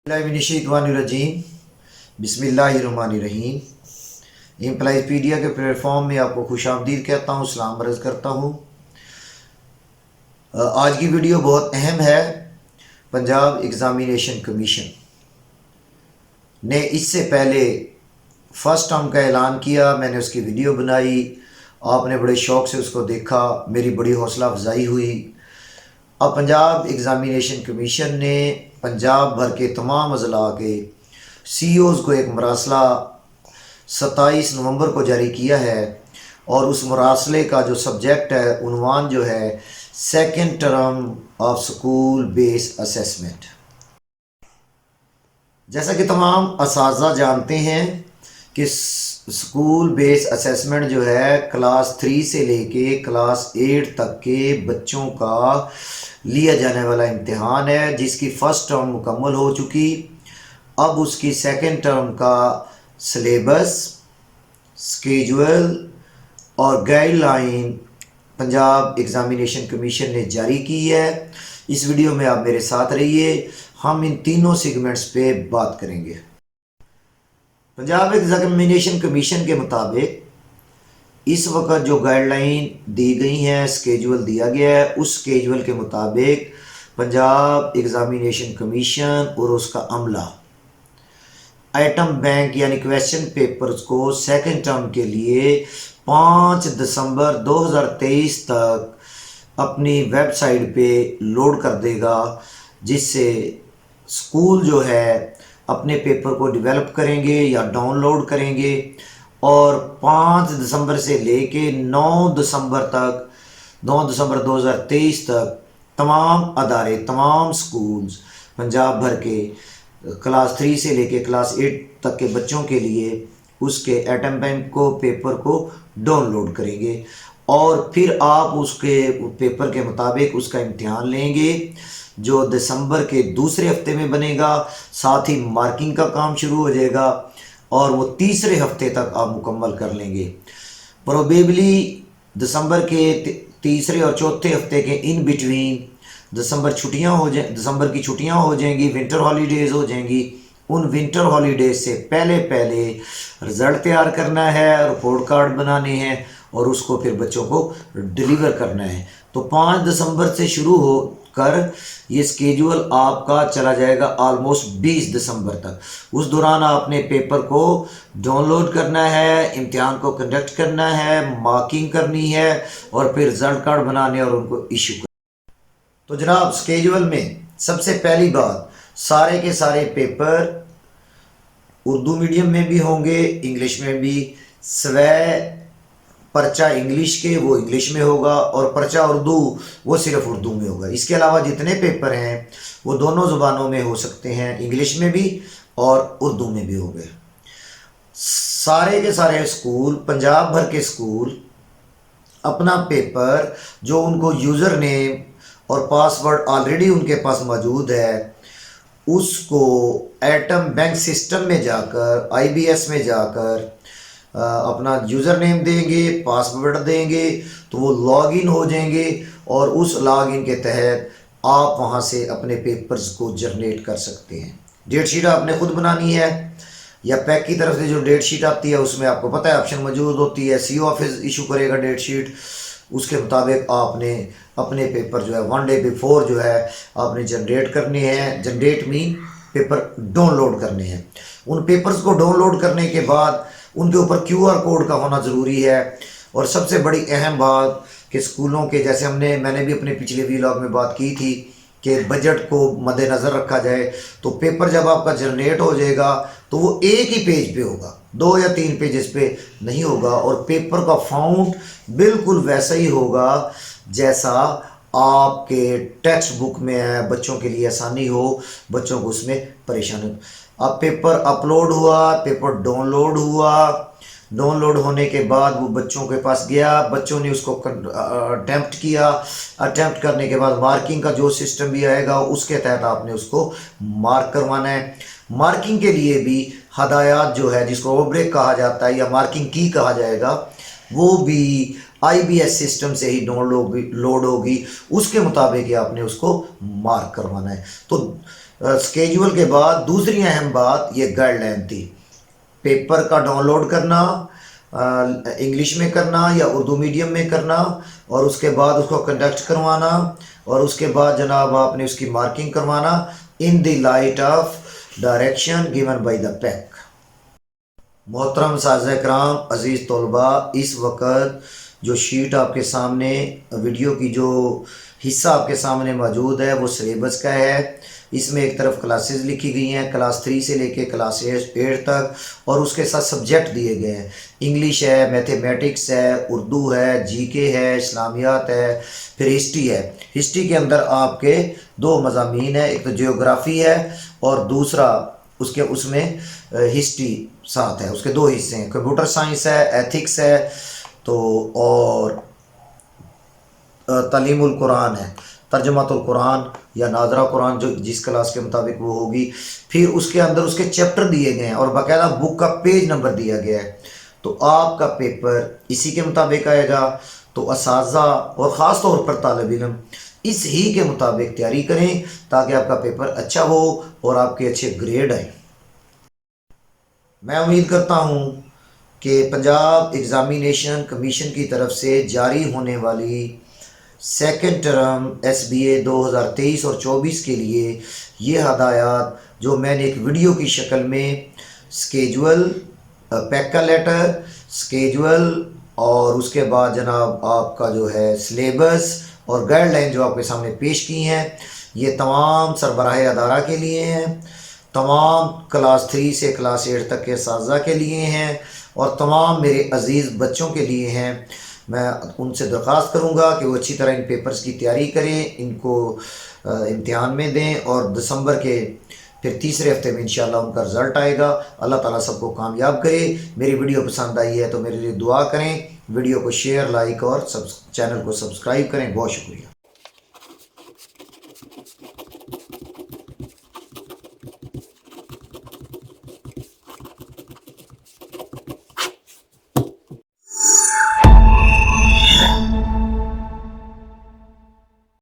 रजीम बिस्मिल्लाहिर्रहमानिर्रहीम। एम्प्लॉयज़पीडिया के प्लेटफॉर्म में आपको खुशामदीद कहता हूँ, सलाम अर्ज़ करता हूँ। आज की वीडियो बहुत अहम है। पंजाब एग्ज़ामिनेशन कमीशन ने इससे पहले फ़र्स्ट टर्म का ऐलान किया। मैंने उसकी वीडियो बनाई, आपने बड़े शौक़ से उसको देखा, मेरी बड़ी हौसला अफजाई हुई। अब पंजाब एग्ज़ामिनेशन कमीशन ने पंजाब भर के तमाम अज़ला के CEOs को एक मरासला 27 नवंबर को जारी किया है और उस मरासले का जो सब्जेक्ट है, उन्वान जो है, second term of school base assessment. जैसा कि तमाम असातिज़ा जानते हैं कि स्कूल बेस असेसमेंट जो है क्लास 3 से लेके क्लास 8 तक के बच्चों का लिया जाने वाला इम्तिहान है, जिसकी फ़र्स्ट टर्म मुकम्मल हो चुकी। अब उसकी सेकंड टर्म का सिलेबस, स्केजुअल और गाइडलाइन पंजाब एग्ज़ामिनेशन कमीशन ने जारी की है। इस वीडियो में आप मेरे साथ रहिए, हम इन तीनों सेगमेंट्स पे बात करेंगे। पंजाब एग्ज़ामिनेशन कमीशन के मुताबिक इस वक्त जो गाइडलाइन दी गई हैं, स्केजुअल दिया गया है, उस स्केजुअल के मुताबिक पंजाब एग्ज़ामिनेशन कमीशन और उसका अमला आइटम बैंक यानी क्वेश्चन पेपर्स को सेकंड टर्म के लिए 5 दिसंबर 2023 तक अपनी वेबसाइट पे लोड कर देगा, जिससे स्कूल जो है अपने पेपर को डेवलप करेंगे या डाउनलोड करेंगे और 5 दिसंबर से लेके 9 दिसंबर 2023 तक तमाम अदारे, तमाम स्कूल्स पंजाब भर के क्लास 3 से लेके क्लास 8 तक के बच्चों के लिए उसके एटम बैंक को पेपर को डाउनलोड करेंगे और फिर आप उसके पेपर के मुताबिक उसका इम्तिहान लेंगे, जो दिसंबर के दूसरे हफ्ते में बनेगा। साथ ही मार्किंग का काम शुरू हो जाएगा और वो तीसरे हफ्ते तक आप मुकम्मल कर लेंगे। प्रोबेबली दिसंबर के तीसरे और चौथे हफ्ते के इन बिटवीन दिसंबर की छुट्टियां हो जाएंगी, विंटर हॉलीडेज़ हो जाएंगी। उन विंटर हॉलीडेज से पहले पहले रिज़ल्ट तैयार करना है, रिपोर्ट कार्ड बनाने हैं और उसको फिर बच्चों को डिलीवर करना है। तो 5 दिसंबर से शुरू हो कर ये स्केजुअल आपका चला जाएगा ऑलमोस्ट 20 दिसंबर तक। उस दौरान आपने पेपर को डाउनलोड करना है, इम्तिहान को कंडक्ट करना है, मार्किंग करनी है और फिर रिज़ल्ट कार्ड बनाने और उनको इशू करना। तो जनाब, स्केजुअल में सबसे पहली बात, सारे के सारे पेपर उर्दू मीडियम में भी होंगे, इंग्लिश में भी। स्वै पर्चा इंग्लिश के वो इंग्लिश में होगा और पर्चा उर्दू वो सिर्फ उर्दू में होगा। इसके अलावा जितने पेपर हैं वो दोनों ज़ुबानों में हो सकते हैं, इंग्लिश में भी और उर्दू में भी होंगे। सारे के सारे स्कूल, पंजाब भर के स्कूल, अपना पेपर जो उनको यूज़र नेम और पासवर्ड ऑलरेडी उनके पास मौजूद है, उसको एटम बैंक सिस्टम में जाकर, IBS में जाकर अपना यूज़र नेम देंगे, पासवर्ड देंगे, तो वो लॉगिन हो जाएंगे और उस लॉगिन के तहत आप वहाँ से अपने पेपर्स को जनरेट कर सकते हैं। डेट शीट आपने खुद बनानी है या पैक की तरफ से जो डेट शीट आती है उसमें आपको पता है ऑप्शन मौजूद होती है, CO ऑफिस इशू करेगा डेट शीट, उसके मुताबिक आपने अपने पेपर जो है 1 डे बिफोर जो है आपने जनरेट करने हैं। जनरेट मीन पेपर डाउनलोड करने हैं। उन पेपर्स को डाउनलोड करने के बाद उनके ऊपर QR कोड का होना ज़रूरी है। और सबसे बड़ी अहम बात कि स्कूलों के, जैसे मैंने भी अपने पिछले व्लॉग में बात की थी कि बजट को मद्देनज़र रखा जाए, तो पेपर जब आपका जनरेट हो जाएगा तो वो एक ही पेज पे होगा, 2 या 3 पेजेस पे नहीं होगा और पेपर का फाउंट बिल्कुल वैसा ही होगा जैसा आपके टेक्स्ट बुक में है, बच्चों के लिए आसानी हो, बच्चों को उसमें परेशानी हो। अब पेपर अपलोड हुआ, पेपर डाउनलोड हुआ, डाउनलोड होने के बाद वो बच्चों के पास गया, बच्चों ने उसको अटेम्प्ट किया। अटेम्प्ट करने के बाद मार्किंग का जो सिस्टम भी आएगा उसके तहत आपने उसको मार्क करवाना है। मार्किंग के लिए भी हदायत जो है, जिसको ओवरब्रेक कहा जाता है या मार्किंग की कहा जाएगा, वो भी IBS सिस्टम से ही डाउनलोड होगी, उसके मुताबिक ही आपने उसको मार्क करवाना है। तो स्केजुअल के बाद दूसरी अहम बात ये गाइडलाइन थी, पेपर का डाउनलोड करना, इंग्लिश में करना या उर्दू मीडियम में करना, और उसके बाद उसको कंडक्ट करवाना, और उसके बाद जनाब आपने उसकी मार्किंग करवाना in the light of direction given by the pack. मोहतरम साज़ कराम, अज़ीज़ तलबा, इस वक्त जो शीट आपके सामने, वीडियो की जो हिस्सा आपके सामने मौजूद है वो सिलेबस का है। इसमें एक तरफ क्लासेस लिखी गई हैं, क्लास 3 से लेके क्लास 8 तक, और उसके साथ सब्जेक्ट दिए गए हैं। इंग्लिश है, मैथमेटिक्स है, उर्दू है, जीके है, इस्लामियात है, फिर हिस्ट्री है। हिस्ट्री के अंदर आपके 2 मज़ामीन है, एक तो जियोग्राफ़ी है और दूसरा उसमें हिस्ट्री साथ है। उसके 2 हिस्से हैं, कंप्यूटर साइंस है, एथिक्स है, तो और तालीमुल कुरान है, तर्जमातुल कुरान या नाजरा कुरान, जो जिस क्लास के मुताबिक वो होगी। फिर उसके अंदर उसके चैप्टर दिए गए हैं और बाकायदा बुक का पेज नंबर दिया गया है। तो आपका पेपर इसी के मुताबिक आएगा। तो असातिज़ा और ख़ास तौर पर तालिब इल्म इस ही के मुताबिक तैयारी करें ताकि आपका पेपर अच्छा हो और आपके अच्छे ग्रेड आए। मैं उम्मीद करता हूँ कि पंजाब एग्ज़ामिनेशन कमीशन की तरफ से जारी होने वाली सेकंड टर्म SBA 2023 और 24 के लिए ये हदायत जो मैंने एक वीडियो की शक्ल में स्केजुअल, पैक का लेटर, स्केजुअल और उसके बाद जनाब आपका जो है सिलेबस और गाइडलाइन जो आपके सामने पेश की हैं, ये तमाम सरबराह अदारा के लिए हैं, तमाम क्लास 3 से क्लास 8 तक के असातिज़ा के लिए हैं और तमाम मेरे अज़ीज़ बच्चों के लिए हैं। मैं उनसे दरख्वास्त करूँगा कि वो अच्छी तरह इन पेपर्स की तैयारी करें, इनको इम्तिहान में दें और दिसंबर के फिर तीसरे हफ्ते में इंशाल्लाह उनका रिज़ल्ट आएगा। अल्लाह ताला सबको कामयाब करे। मेरी वीडियो पसंद आई है तो मेरे लिए दुआ करें, वीडियो को शेयर, लाइक और चैनल को सब्सक्राइब करें। बहुत शुक्रिया।